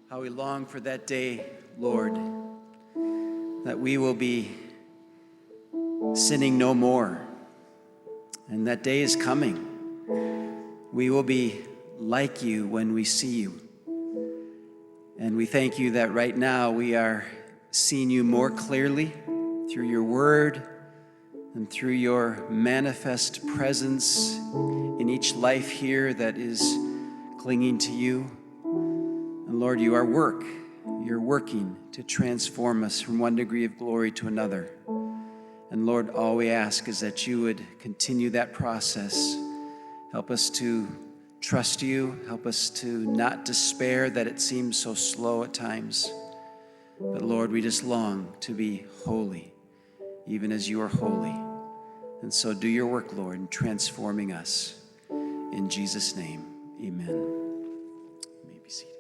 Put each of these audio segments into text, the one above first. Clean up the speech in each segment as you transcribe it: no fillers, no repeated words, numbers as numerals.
How we long for that day, Lord, that we will be sinning no more. And that day is coming. We will be like you when we see you. And we thank you that right now we are seeing you more clearly through your word and through your manifest presence in each life here that is clinging to you. And Lord, you're working to transform us from one degree of glory to another. And Lord, all we ask is that you would continue that process. Help us to trust you. Help us to not despair that it seems so slow at times. But Lord, we just long to be holy, even as you are holy. And so do your work, Lord, in transforming us. In Jesus' name, amen. You may be seated.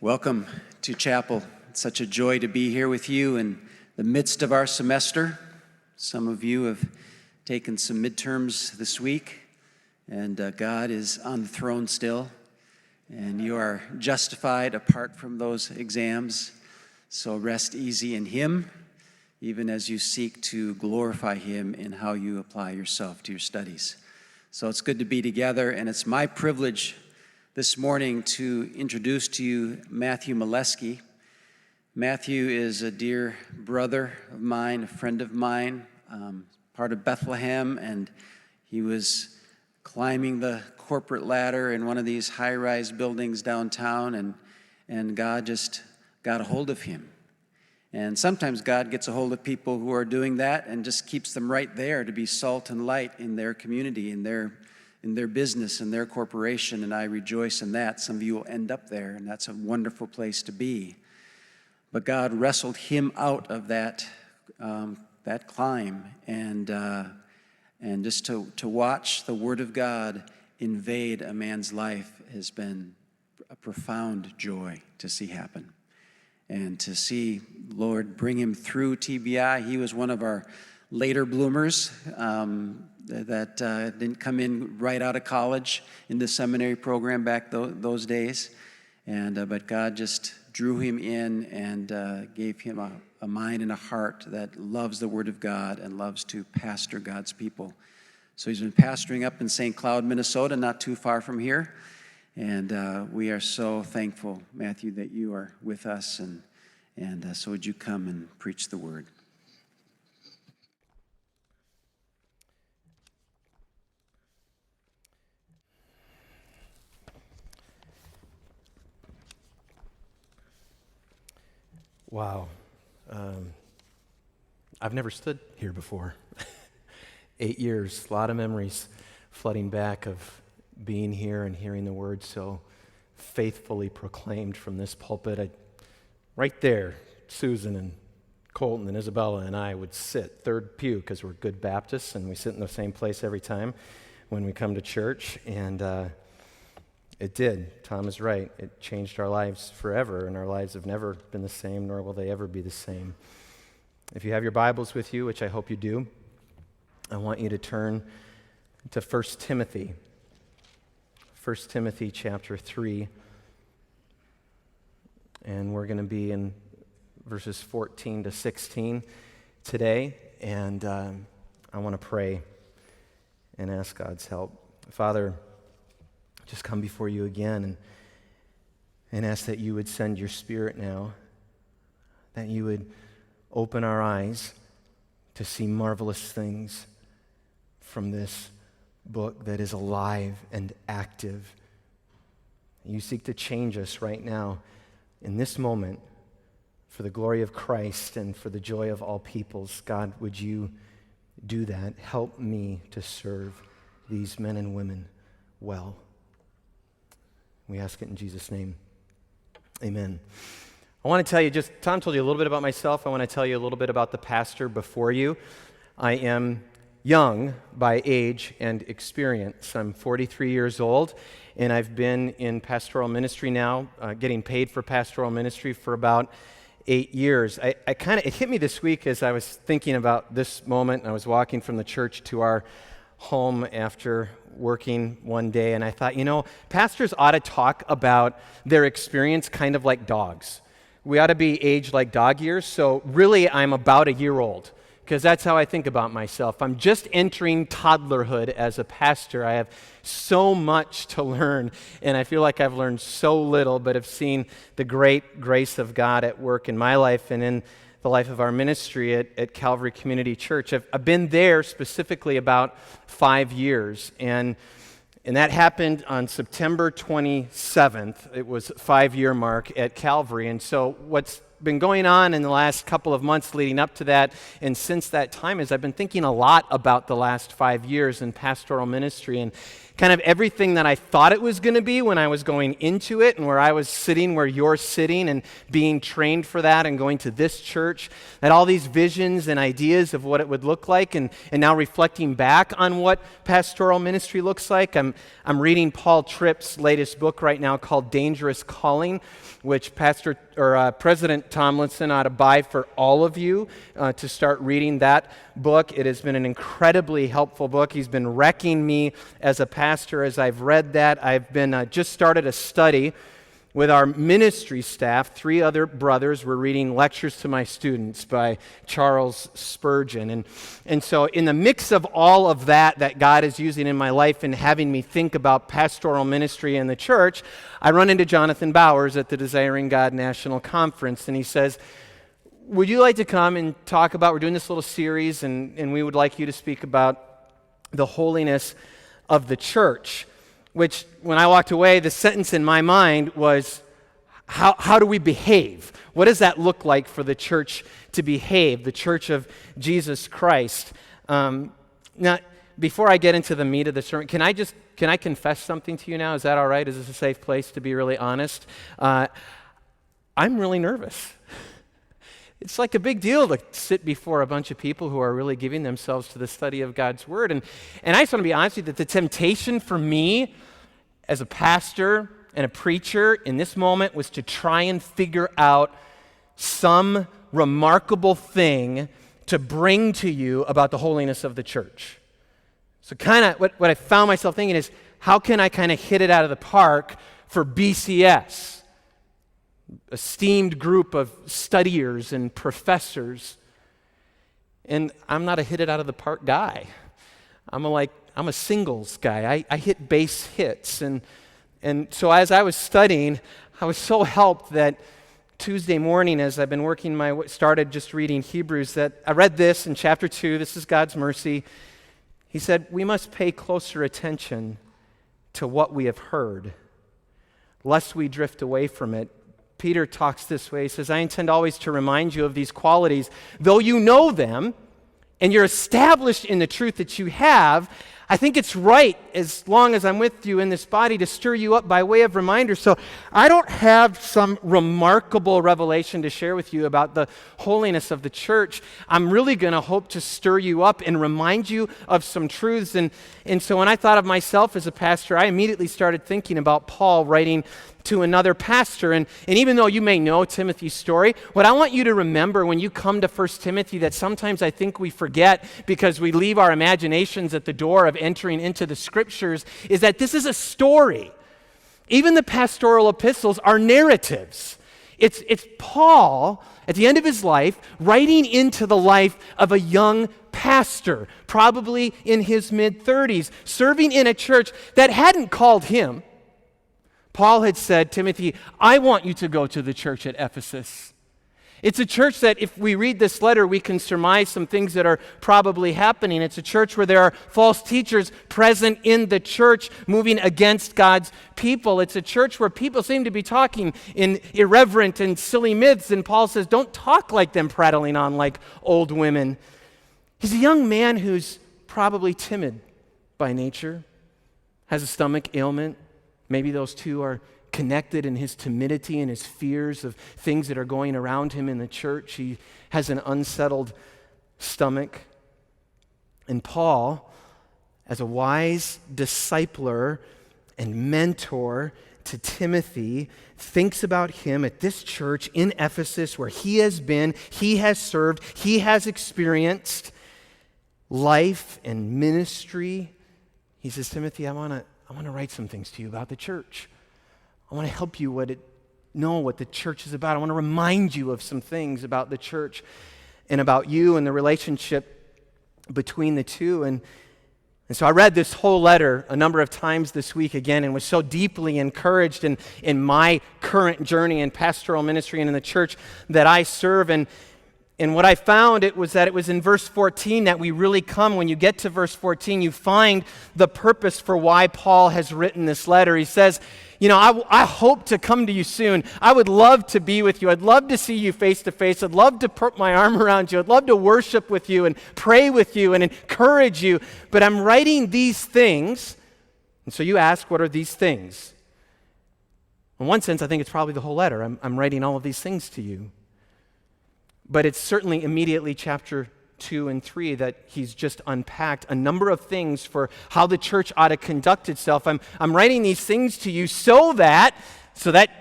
Welcome to chapel. It's such a joy to be here with you in the midst of our semester. Some of you have taken some midterms this week, and God is on the throne still, and you are justified apart from those exams. So rest easy in Him, even as you seek to glorify Him in how you apply yourself to your studies. So it's good to be together, and it's my privilege this morning to introduce to you Matthew Molesky. Matthew is a dear brother of mine, a friend of mine, part of Bethlehem, and he was climbing the corporate ladder in one of these high-rise buildings downtown, and God just got a hold of him. And sometimes God gets a hold of people who are doing that and just keeps them right there to be salt and light in their community, in their business, in their corporation, and I rejoice in that. Some of you will end up there, and that's a wonderful place to be. But God wrestled him out of that climb, and just to watch the Word of God invade a man's life has been a profound joy to see happen. And to see Lord bring him through TBI. He was one of our later bloomers that didn't come in right out of college in the seminary program back those days. But God just drew him in and gave him a mind and a heart that loves the Word of God and loves to pastor God's people. So he's been pastoring up in St. Cloud, Minnesota, not too far from here. And we are so thankful, Matthew, that you are with us. And so would you come and preach the Word? Wow. I've never stood here before. 8 years, a lot of memories flooding back of being here and hearing the word so faithfully proclaimed from this pulpit. Right there, Susan and Colton and Isabella and I would sit third pew because we're good Baptists and we sit in the same place every time when we come to church. And it did. Tom is right. It changed our lives forever, and our lives have never been the same, nor will they ever be the same. If you have your Bibles with you, which I hope you do, I want you to turn to 1 Timothy. 1 Timothy chapter 3. And we're going to be in verses 14 to 16 today. And I want to pray and ask God's help. Father, just come before you again and ask that you would send your Spirit now, that you would open our eyes to see marvelous things from this book that is alive and active. You seek to change us right now in this moment for the glory of Christ and for the joy of all peoples. God, would you do that? Help me to serve these men and women well. We ask it in Jesus' name. Amen. I want to tell you, Tom told you a little bit about myself. I want to tell you a little bit about the pastor before you. I am young by age and experience. I'm 43 years old, and I've been in pastoral ministry now, getting paid for pastoral ministry for about 8 years. It hit me this week as I was thinking about this moment, and I was walking from the church to our home after working one day, and I thought, pastors ought to talk about their experience kind of like dogs. We ought to be aged like dog years, so really I'm about a year old, because that's how I think about myself. I'm just entering toddlerhood as a pastor. I have so much to learn, and I feel like I've learned so little, but have seen the great grace of God at work in my life and in the life of our ministry at Calvary Community Church. I've been there specifically about 5 years, and that happened on September 27th. It was a 5-year mark at Calvary. And so what's been going on in the last couple of months leading up to that and since that time is I've been thinking a lot about the last 5 years in pastoral ministry and kind of everything that I thought it was going to be when I was going into it and where I was sitting where you're sitting and being trained for that and going to this church, that all these visions and ideas of what it would look like and now reflecting back on what pastoral ministry looks like. I'm reading Paul Tripp's latest book right now called Dangerous Calling, which President Tomlinson ought to buy for all of you to start reading that book. It has been an incredibly helpful book. He's been wrecking me as a pastor as I've read that. I've been just started a study with our ministry staff. 3 other brothers were reading Lectures to My Students by Charles Spurgeon. And so in the mix of all of that God is using in my life and having me think about pastoral ministry in the church, I run into Jonathan Bowers at the Desiring God National Conference, and he says, would you like to come and talk about, we're doing this little series, and we would like you to speak about the holiness of the church. Which, when I walked away, the sentence in my mind was, how do we behave? What does that look like for the church to behave, the church of Jesus Christ? Now, before I get into the meat of the sermon, can I confess something to you now? Is that all right? Is this a safe place to be really honest? I'm really nervous. It's like a big deal to sit before a bunch of people who are really giving themselves to the study of God's Word. And I just want to be honest with you that the temptation for me as a pastor and a preacher in this moment was to try and figure out some remarkable thing to bring to you about the holiness of the church. So kind of what I found myself thinking is, how can I kind of hit it out of the park for BCS? Esteemed group of studiers and professors, and I'm not a hit it out of the park guy. I'm a singles guy. I hit base hits, and so as I was studying, I was so helped that Tuesday morning, as I've been started just reading Hebrews, that I read this in chapter 2. This is God's mercy. He said, we must pay closer attention to what we have heard, lest we drift away from it. Peter talks this way. He says, I intend always to remind you of these qualities, though you know them and you're established in the truth that you have. I think it's right, as long as I'm with you in this body, to stir you up by way of reminder. So I don't have some remarkable revelation to share with you about the holiness of the church. I'm really going to hope to stir you up and remind you of some truths. And so when I thought of myself as a pastor, I immediately started thinking about Paul writing to another pastor. And even though you may know Timothy's story, what I want you to remember when you come to 1 Timothy that sometimes I think we forget because we leave our imaginations at the door of entering into the scriptures is that this is a story. Even the pastoral epistles are narratives. It's Paul, at the end of his life, writing into the life of a young pastor, probably in his mid-30s, serving in a church that hadn't called him. Paul had said, Timothy, I want you to go to the church at Ephesus. It's a church that if we read this letter, we can surmise some things that are probably happening. It's a church where there are false teachers present in the church moving against God's people. It's a church where people seem to be talking in irreverent and silly myths, and Paul says, don't talk like them, prattling on like old women. He's a young man who's probably timid by nature, has a stomach ailment. Maybe those two are connected in his timidity and his fears of things that are going around him in the church. He has an unsettled stomach. And Paul, as a wise discipler and mentor to Timothy, thinks about him at this church in Ephesus where he has been, he has served, he has experienced life and ministry, he says, Timothy, I want to write some things to you about the church. I want to help you know what the church is about. I want to remind you of some things about the church and about you and the relationship between the two. And so I read this whole letter a number of times this week again and was so deeply encouraged in my current journey in pastoral ministry and in the church that I serve. And what I found it was in verse 14 that we really come. When you get to verse 14, you find the purpose for why Paul has written this letter. He says, I hope to come to you soon. I would love to be with you. I'd love to see you face to face. I'd love to put my arm around you. I'd love to worship with you and pray with you and encourage you. But I'm writing these things. And so you ask, what are these things? In one sense, I think it's probably the whole letter. I'm writing all of these things to you. But it's certainly immediately chapter 2 and 3 that he's just unpacked a number of things for how the church ought to conduct itself. I'm writing these things to you so that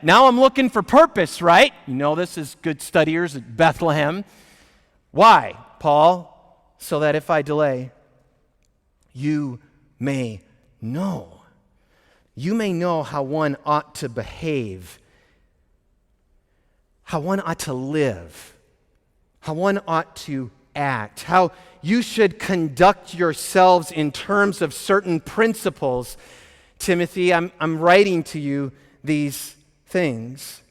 now I'm looking for purpose, right? You know this as good studiers at Bethlehem. Why, Paul? So that if I delay, you may know. You may know how one ought to behave, how one ought to live, how one ought to act, how you should conduct yourselves in terms of certain principles. Timothy, I'm writing to you these things.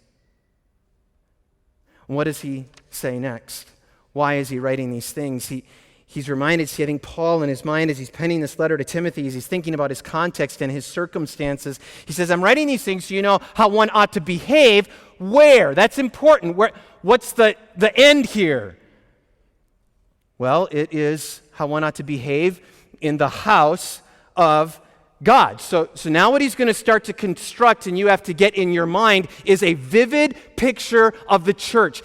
What does he say next? Why is he writing these things? He's reminded, I think Paul in his mind as he's penning this letter to Timothy, as he's thinking about his context and his circumstances, he says, I'm writing these things so you know how one ought to behave. Where? That's important. What's the end here? Well, it is how one ought to behave in the house of God. So now what he's going to start to construct, and you have to get in your mind, is a vivid picture of the church.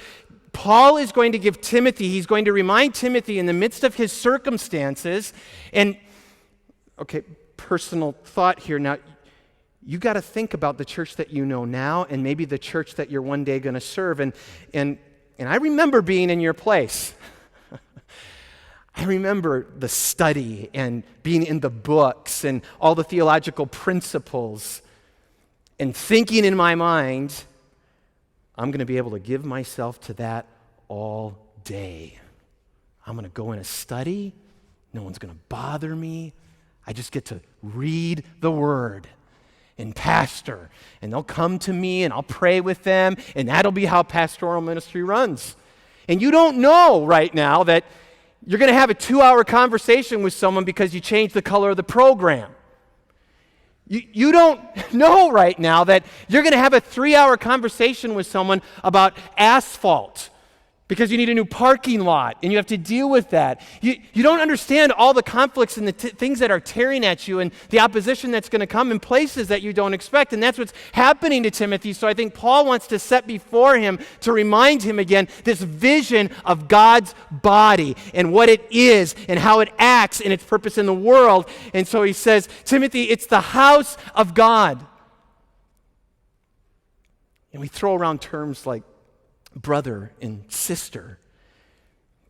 Paul is going to give Timothy, he's going to remind Timothy in the midst of his circumstances, and, personal thought here. Now, you got to think about the church that you know now and maybe the church that you're one day going to serve. And I remember being in your place. I remember the study and being in the books and all the theological principles and thinking in my mind, I'm going to be able to give myself to that all day. I'm going to go in a study. No one's going to bother me. I just get to read the Word and pastor. And they'll come to me and I'll pray with them. And that'll be how pastoral ministry runs. And you don't know right now that you're going to have a 2-hour conversation with someone because you changed the color of the program. You don't know right now that you're going to have a 3-hour conversation with someone about asphalt because you need a new parking lot and you have to deal with that. You don't understand all the conflicts and the things that are tearing at you and the opposition that's going to come in places that you don't expect. And that's what's happening to Timothy. So I think Paul wants to set before him to remind him again this vision of God's body and what it is and how it acts and its purpose in the world. And so he says, Timothy, it's the house of God. And we throw around terms like brother and sister.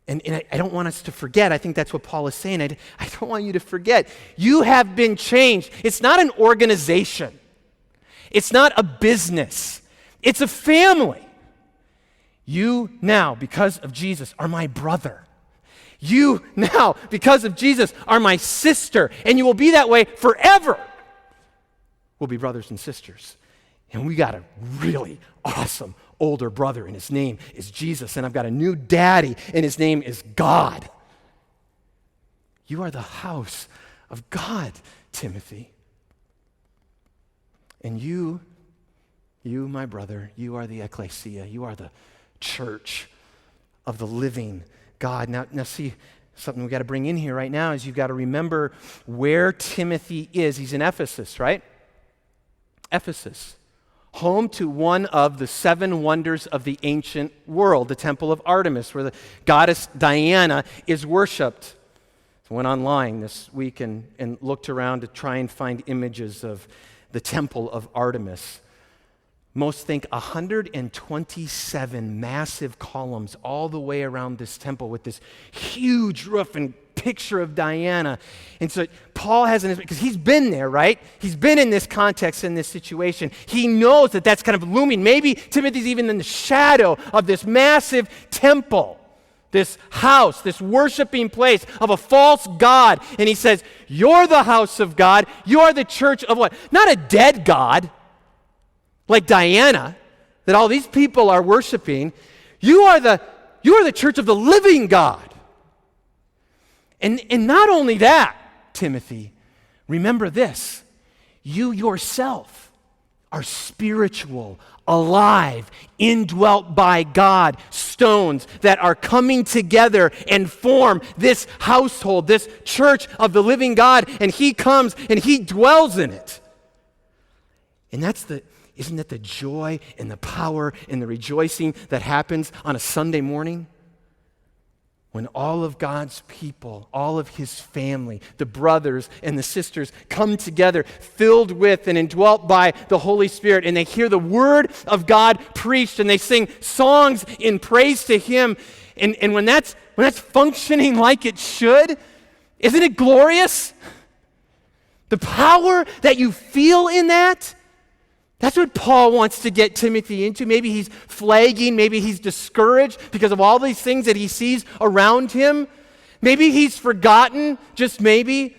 And I don't want us to forget. I think that's what Paul is saying. I don't want you to forget. You have been changed. It's not an organization. It's not a business. It's a family. You now, because of Jesus, are my brother. You now, because of Jesus, are my sister. And you will be that way forever. We'll be brothers and sisters. And we got a really awesome older brother, and his name is Jesus. And I've got a new daddy, and his name is God. You are the house of God, Timothy. And you, my brother, you are the ecclesia. You are the church of the living God. Now see, something we've got to bring in here right now is you've got to remember where Timothy is. He's in Ephesus, right? Ephesus. Home to one of the 7 wonders of the ancient world, the Temple of Artemis, where the goddess Diana is worshipped. I went online this week and looked around to try and find images of the Temple of Artemis. Most think 127 massive columns all the way around this temple with this huge roof and picture of Diana. And so Paul has because he's been there, right? He's been in this context, in this situation. He knows that that's kind of looming. Maybe Timothy's even in the shadow of this massive temple, this house, this worshiping place of a false god. And he says, you're the house of God. You're the church of what? Not a dead god like Diana that all these people are worshiping. You are the church of the living God. And not only that, Timothy, remember this. You yourself are spiritual, alive, indwelt by God, stones that are coming together and form this household, this church of the living God, and he comes and he dwells in it. And isn't that the joy and the power and the rejoicing that happens on a Sunday morning? When all of God's people, all of his family, the brothers and the sisters come together, filled with and indwelt by the Holy Spirit, and they hear the word of God preached, and they sing songs in praise to him. And when that's functioning like it should, isn't it glorious? The power that you feel in that, that's what Paul wants to get Timothy into. Maybe he's flagging, maybe he's discouraged because of all these things that he sees around him. Maybe he's forgotten, just maybe,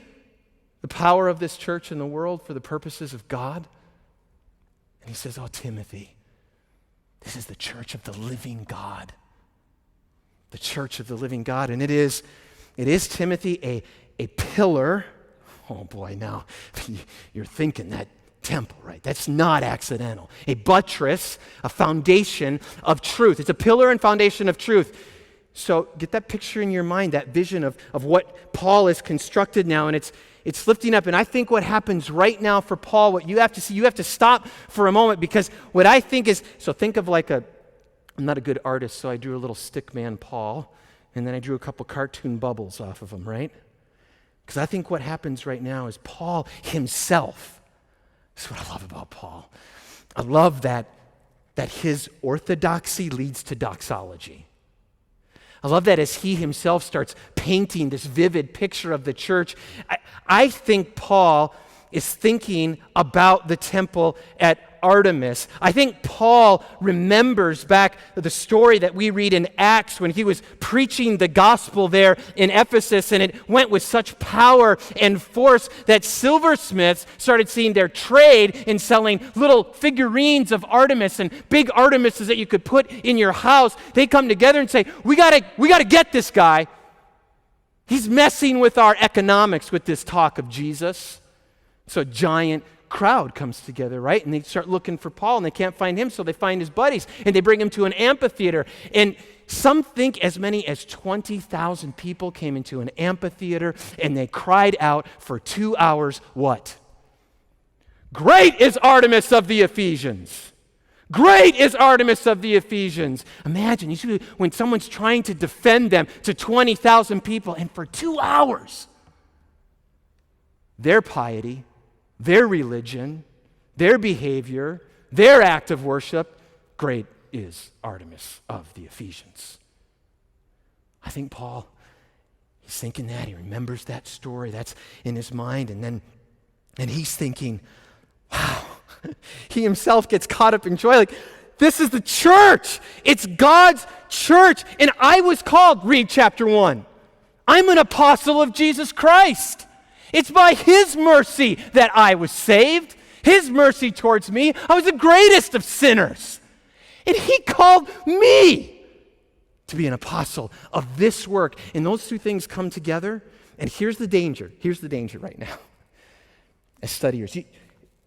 the power of this church in the world for the purposes of God. And he says, oh, Timothy, this is the church of the living God. The church of the living God. And it is Timothy, a pillar. Oh boy, now you're thinking that temple, right? That's not accidental. A buttress, a foundation of truth. It's a pillar and foundation of truth. So get that picture in your mind, that vision of what Paul has constructed now, and it's lifting up. And I think what happens right now for Paul, what you have to see, you have to stop for a moment, because what I think is, so think of like I'm not a good artist, so I drew a little stick man Paul, and then I drew a couple cartoon bubbles off of him, right? Because I think what happens right now is Paul himself. That's what I love about Paul. I love that his orthodoxy leads to doxology. I love that as he himself starts painting this vivid picture of the church, I think Paul is thinking about the temple at Artemis. I think Paul remembers back the story that we read in Acts when he was preaching the gospel there in Ephesus, and it went with such power and force that silversmiths started seeing their trade in selling little figurines of Artemis and big Artemises that you could put in your house. They come together and say, we gotta get this guy. He's messing with our economics with this talk of Jesus. So a giant crowd comes together, right? And they start looking for Paul, and they can't find him, so they find his buddies, and they bring him to an amphitheater. And some think as many as 20,000 people came into an amphitheater, and they cried out for 2 hours, what? Great is Artemis of the Ephesians. Great is Artemis of the Ephesians. Imagine, you see, when someone's trying to defend them to 20,000 people, and for 2 hours, their piety, their religion, their behavior, their act of worship, great is Artemis of the Ephesians. I think Paul, he's thinking that. He remembers that story. That's in his mind. And he's thinking, wow, he himself gets caught up in joy. Like, this is the church. It's God's church. And I was called, read chapter 1. I'm an apostle of Jesus Christ. It's by his mercy that I was saved. His mercy towards me. I was the greatest of sinners. And he called me to be an apostle of this work. And those two things come together. And here's the danger. Here's the danger right now. As studiers,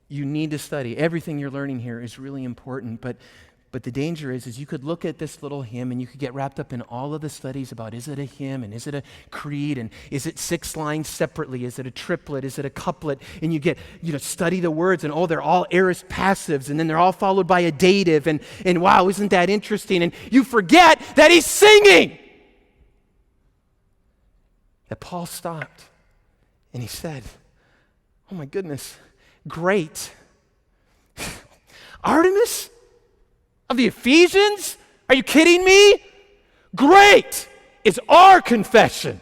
you need to study. Everything you're learning here is really important. But the danger is you could look at this little hymn and you could get wrapped up in all of the studies about, is it a hymn and is it a creed and is it 6 lines separately? Is it a triplet? Is it a couplet? And you get, study the words and they're all aorist passives and then they're all followed by a dative and wow, isn't that interesting? And you forget that he's singing. That Paul stopped and he said, oh my goodness, great. Artemis of the Ephesians? Are you kidding me? Great is our confession.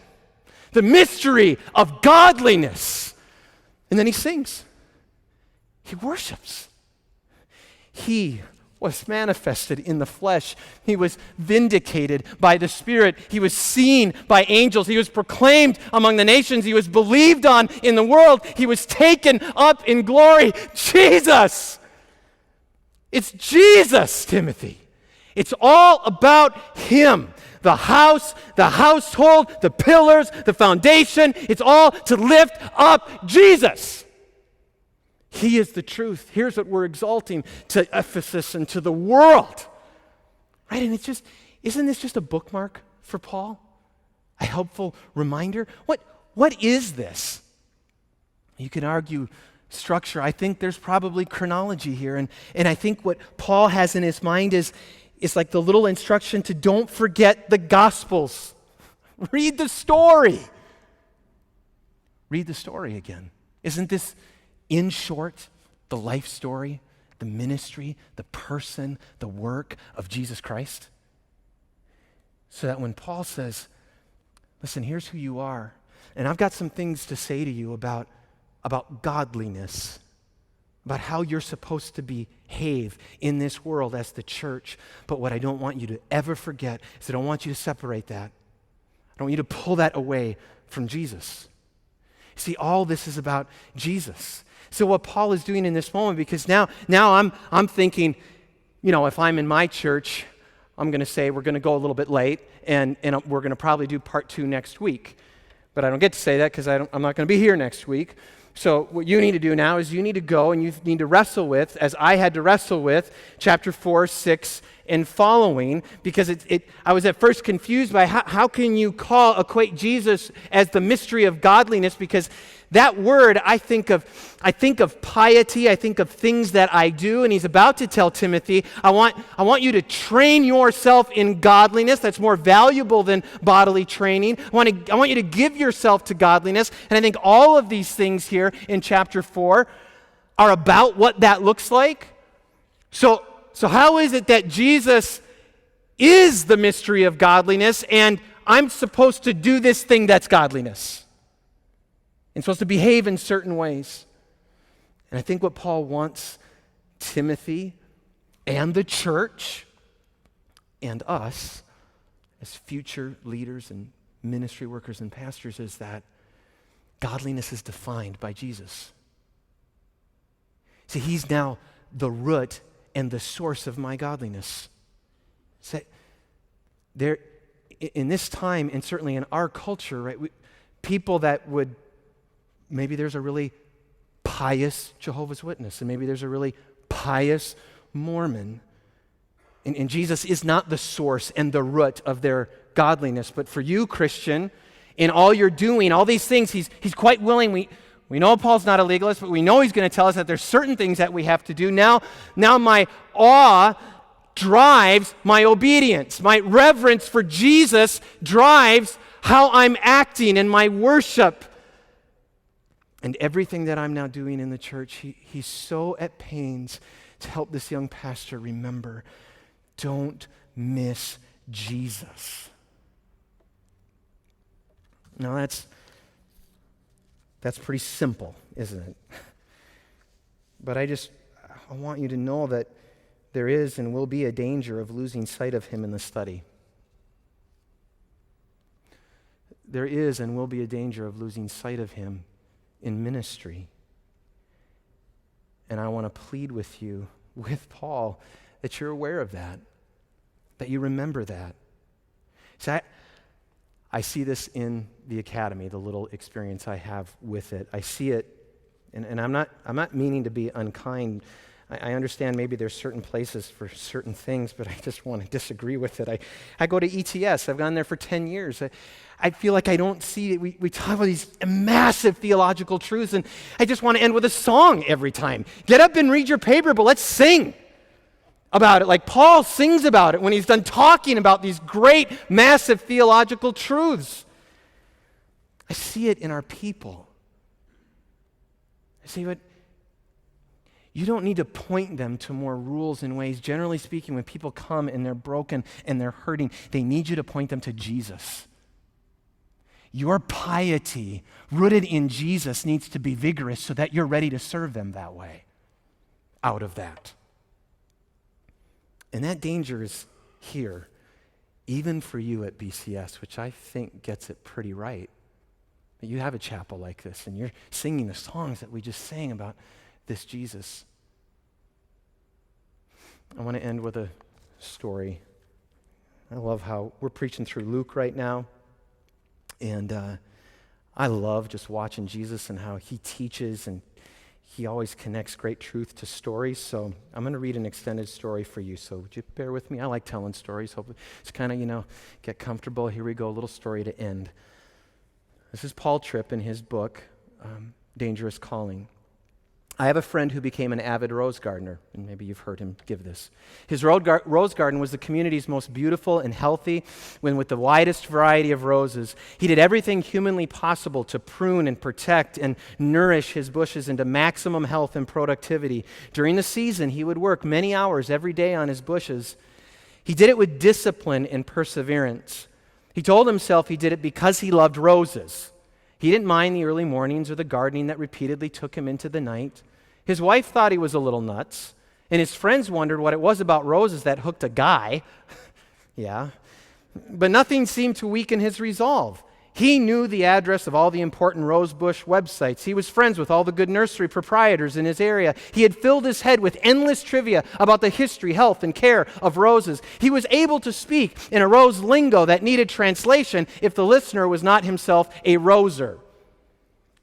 The mystery of godliness. And then he sings. He worships. He was manifested in the flesh. He was vindicated by the Spirit. He was seen by angels. He was proclaimed among the nations. He was believed on in the world. He was taken up in glory. Jesus! It's Jesus, Timothy. It's all about him. The house, the household, the pillars, the foundation. It's all to lift up Jesus. He is the truth. Here's what we're exalting to Ephesus and to the world. Right? And isn't this just a bookmark for Paul? A helpful reminder? What is this? You can argue structure. I think there's probably chronology here. And I think what Paul has in his mind is like the little instruction to don't forget the Gospels. Read the story. Read the story again. Isn't this, in short, the life story, the ministry, the person, the work of Jesus Christ? So that when Paul says, listen, here's who you are, and I've got some things to say to you about godliness, about how you're supposed to behave in this world as the church. But what I don't want you to ever forget is I don't want you to separate that. I don't want you to pull that away from Jesus. See, all this is about Jesus. So what Paul is doing in this moment, because now I'm thinking, if I'm in my church, I'm going to say we're going to go a little bit late, and we're going to probably do part 2 next week. But I don't get to say that because I'm not going to be here next week. So what you need to do now is you need to go and you need to wrestle with, as I had to wrestle with, chapter 4, 6, and following, because I was at first confused by how can you equate Jesus as the mystery of godliness, because that word, I think of piety, I think of things that I do, and he's about to tell Timothy, I want you to train yourself in godliness. That's more valuable than bodily training. I want you to give yourself to godliness, and I think all of these things here in chapter 4 are about what that looks like. So how is it that Jesus is the mystery of godliness, and I'm supposed to do this thing that's godliness? And supposed to behave in certain ways. And I think what Paul wants Timothy and the church and us as future leaders and ministry workers and pastors is that godliness is defined by Jesus. See, he's now the root and the source of my godliness. So there, in this time, and certainly in our culture, right, people that would, maybe there's a really pious Jehovah's Witness, and maybe there's a really pious Mormon, and Jesus is not the source and the root of their godliness. But for you, Christian, in all you're doing, all these things, he's quite willing. We know Paul's not a legalist, but we know he's going to tell us that there's certain things that we have to do. Now my awe drives my obedience. My reverence for Jesus drives how I'm acting in my worship. And everything that I'm now doing in the church, he's so at pains to help this young pastor remember, don't miss Jesus. Now that's pretty simple, isn't it? But I want you to know that there is and will be a danger of losing sight of him in the study. There is and will be a danger of losing sight of him in ministry. And I want to plead with you, with Paul, that you're aware of that you remember that. So I see this in the academy, the little experience I have with it. I see it, and I'm not meaning to be unkind. I understand maybe there's certain places for certain things, but I just want to disagree with it. I go to ETS. I've gone there for 10 years. I feel like I don't see it. We talk about these massive theological truths, and I just want to end with a song every time. Get up and read your paper, but let's sing about it. Like Paul sings about it when he's done talking about these great, massive theological truths. I see it in our people. I see what you don't need to point them to more rules and ways. Generally speaking, when people come and they're broken and they're hurting, they need you to point them to Jesus. Your piety, rooted in Jesus, needs to be vigorous so that you're ready to serve them that way, out of that. And that danger is here, even for you at BCS, which I think gets it pretty right. That you have a chapel like this, and you're singing the songs that we just sang about this Jesus. I want to end with a story. I love how we're preaching through Luke right now, and I love just watching Jesus and how he teaches, and he always connects great truth to stories. So I'm going to read an extended story for you. So would you bear with me? I like telling stories. Hopefully it's kind of, get comfortable. Here we go, a little story to end. This is Paul Tripp in his book, Dangerous Calling. I have a friend who became an avid rose gardener, and maybe you've heard him give this. His rose garden was the community's most beautiful and healthy, with the widest variety of roses. He did everything humanly possible to prune and protect and nourish his bushes into maximum health and productivity. During the season, he would work many hours every day on his bushes. He did it with discipline and perseverance. He told himself he did it because he loved roses. He didn't mind the early mornings or the gardening that repeatedly took him into the night. His wife thought he was a little nuts, and his friends wondered what it was about roses that hooked a guy. Yeah. But nothing seemed to weaken his resolve. He knew the address of all the important rosebush websites. He was friends with all the good nursery proprietors in his area. He had filled his head with endless trivia about the history, health, and care of roses. He was able to speak in a rose lingo that needed translation if the listener was not himself a roser,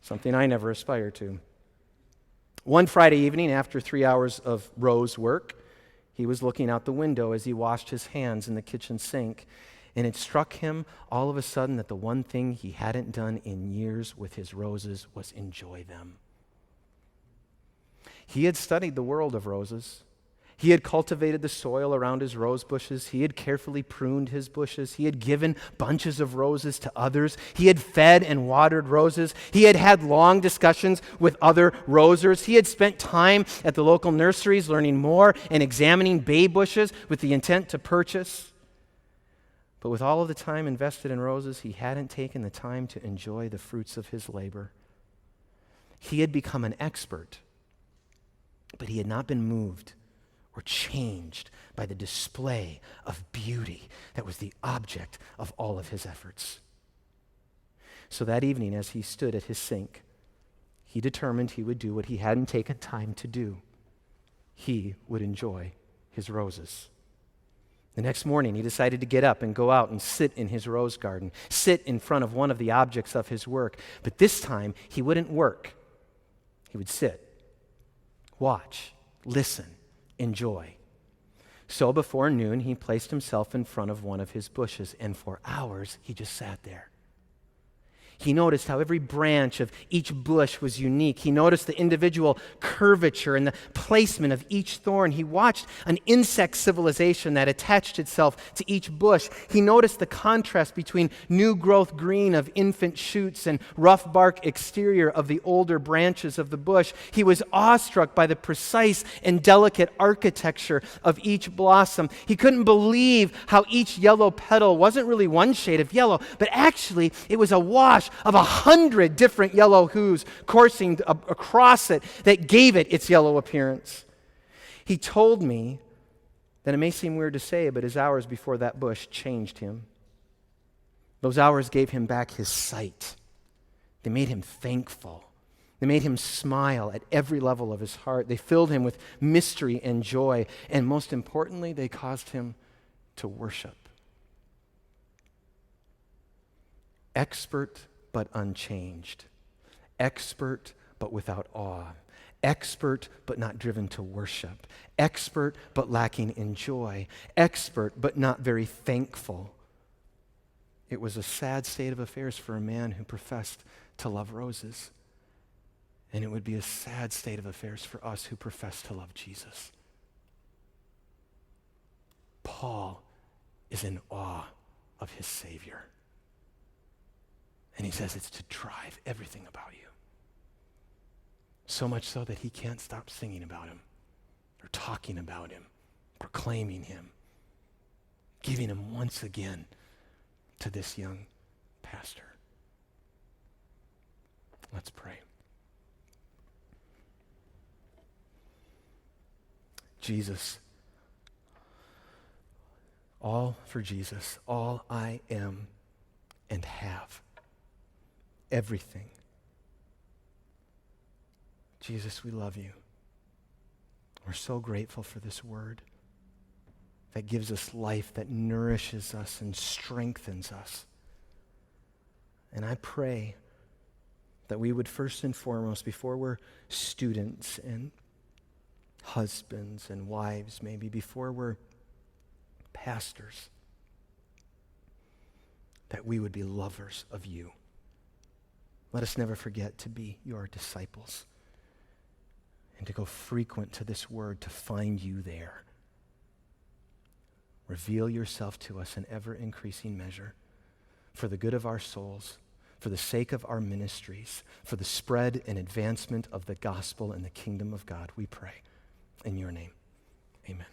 something I never aspired to. One Friday evening, after 3 hours of rose work, he was looking out the window as he washed his hands in the kitchen sink. And it struck him all of a sudden that the one thing he hadn't done in years with his roses was enjoy them. He had studied the world of roses. He had cultivated the soil around his rose bushes. He had carefully pruned his bushes. He had given bunches of roses to others. He had fed and watered roses. He had had long discussions with other rosers. He had spent time at the local nurseries learning more and examining bay bushes with the intent to purchase. But with all of the time invested in roses, he hadn't taken the time to enjoy the fruits of his labor. He had become an expert, but he had not been moved or changed by the display of beauty that was the object of all of his efforts. So that evening, as he stood at his sink, he determined he would do what he hadn't taken time to do. He would enjoy his roses. The next morning, he decided to get up and go out and sit in his rose garden, sit in front of one of the objects of his work. But this time, he wouldn't work. He would sit, watch, listen, enjoy. So before noon, he placed himself in front of one of his bushes, and for hours, he just sat there. He noticed how every branch of each bush was unique. He noticed the individual curvature and the placement of each thorn. He watched an insect civilization that attached itself to each bush. He noticed the contrast between new growth green of infant shoots and rough bark exterior of the older branches of the bush. He was awestruck by the precise and delicate architecture of each blossom. He couldn't believe how each yellow petal wasn't really one shade of yellow, but actually it was a wash of 100 different yellow hues coursing across it that gave it its yellow appearance. He told me that it may seem weird to say, but his hours before that bush changed him. Those hours gave him back his sight. They made him thankful. They made him smile at every level of his heart. They filled him with mystery and joy. And most importantly, they caused him to worship. Expert but unchanged. Expert but without awe. Expert but not driven to worship. Expert but lacking in joy. Expert but not very thankful. It was a sad state of affairs for a man who professed to love roses. And it would be a sad state of affairs for us who profess to love Jesus. Paul is in awe of his Savior. And he says it's to drive everything about you. So much so that he can't stop singing about him, or talking about him, proclaiming him, giving him once again to this young pastor. Let's pray. Jesus, all for Jesus, all I am and have, everything. Jesus, we love you. We're so grateful for this word that gives us life, that nourishes us and strengthens us. And I pray that we would first and foremost, before we're students and husbands and wives, maybe before we're pastors, that we would be lovers of you. Let us never forget to be your disciples and to go frequent to this word to find you there. Reveal yourself to us in ever-increasing measure for the good of our souls, for the sake of our ministries, for the spread and advancement of the gospel and the kingdom of God, we pray. In your name, amen.